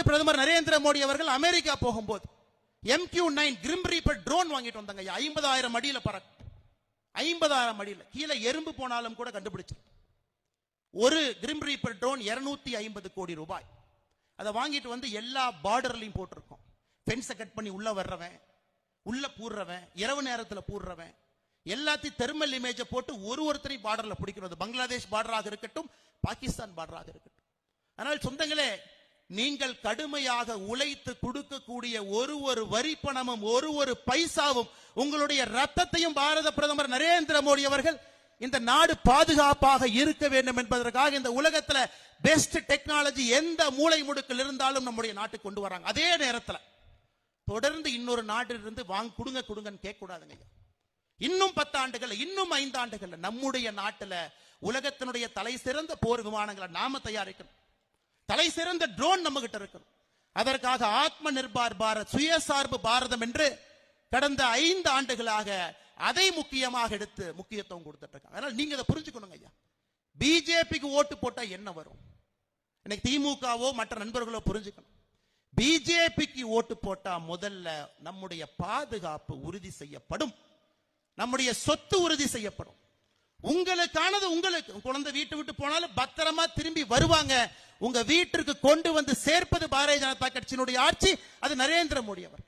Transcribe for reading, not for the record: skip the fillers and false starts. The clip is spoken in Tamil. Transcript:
பிரதமர் நரேந்திர மோடி அவர்கள் அமெரிக்கா போகும்போது MQ-9 கிரிம் ரீப்பர் ட்ரோன் வாங்கிட்டு வந்தாங்க. 50,000 அடியில பறக்கும். 50,000 அடியில கீழே எறும்பு போனாலும் கூட கண்டுபிடிச்சு. ஒரு கிரிம் ரீப்பர் ட்ரோன் 250 கோடி ரூபாய். அதை வாங்கிட்டு வந்து எல்லா பார்டர்லையும் போட்டிருக்கோம். ஃபென்ஸை கட் பண்ணி உள்ள வர்றவன், உள்ள பூர்றவன், இரவு நேரத்தில் பூர்றவன், எல்லாத்தையும் தெர்மல் இமேஜை போட்டு ஒருத்தரையும் பார்டர்ல பிடிக்கிறது. பங்களாதேஷ் பார்டராக இருக்கட்டும், பாகிஸ்தான் பார்டராக இருக்கட்டும். ஆனால் சொந்தங்களே, நீங்கள் கடுமையாக உழைத்து கொடுக்கக்கூடிய ஒரு வரி பணமும் ஒரு பைசாவும் உங்களுடைய ரத்தத்தையும் பாரத பிரதமர் நரேந்திர மோடி அவர்கள் இந்த நாடு பாதுகாப்பாக இருக்க வேண்டும் என்பதற்காக இந்த உலகத்துல பெஸ்ட் டெக்னாலஜி எந்த மூளை முடுக்கில் இருந்தாலும் நம்முடைய நாட்டுக்கு கொண்டு வராங்க. அதே நேரத்தில் தொடர்ந்து இன்னொரு நாட்டிலிருந்து கொடுங்கன்னு கேட்க கூடாதுங்க. இன்னும் 10 ஆண்டுகள், இன்னும் 5 ஆண்டுகள் நம்முடைய நாட்டில் உலகத்தினுடைய தலை சிறந்த போர் விமானங்களை நாம தயாரிக்கணும். தலை சிறந்த ட்ரோன் நம்ம கிட்ட இருக்கணும். அதற்காக ஆத்ம நிர்பார் பாரத், சுயசார்பு பாரதம் என்று கடந்த 5 ஆண்டுகளாக அதை முக்கியமாக எடுத்து முக்கியத்துவம் கொடுத்துட்டு இருக்காங்க. அதனால நீங்க இதை புரிஞ்சுக்கணுங்க ஐயா. பிஜேபிக்கு ஓட்டு போட்டா என்ன வரும்? இன்னைக்கு திமுகவோ மற்ற நண்பர்களோ புரிஞ்சுக்கணும். பிஜேபிக்கு ஓட்டு போட்டா முதல்ல நம்முடைய பாதுகாப்பு உறுதி செய்யப்படும், நம்முடைய சொத்து உறுதி செய்யப்படும். உங்களுக்கானது உங்களுக்கு, குழந்தை வீட்டு விட்டு போனாலும் பத்திரமா திரும்பி வருவாங்க. உங்க வீட்டிற்கு கொண்டு வந்து சேர்ப்பது பாரதிய ஜனதா கட்சியினுடைய ஆட்சி. அது நரேந்திர மோடி அவர்.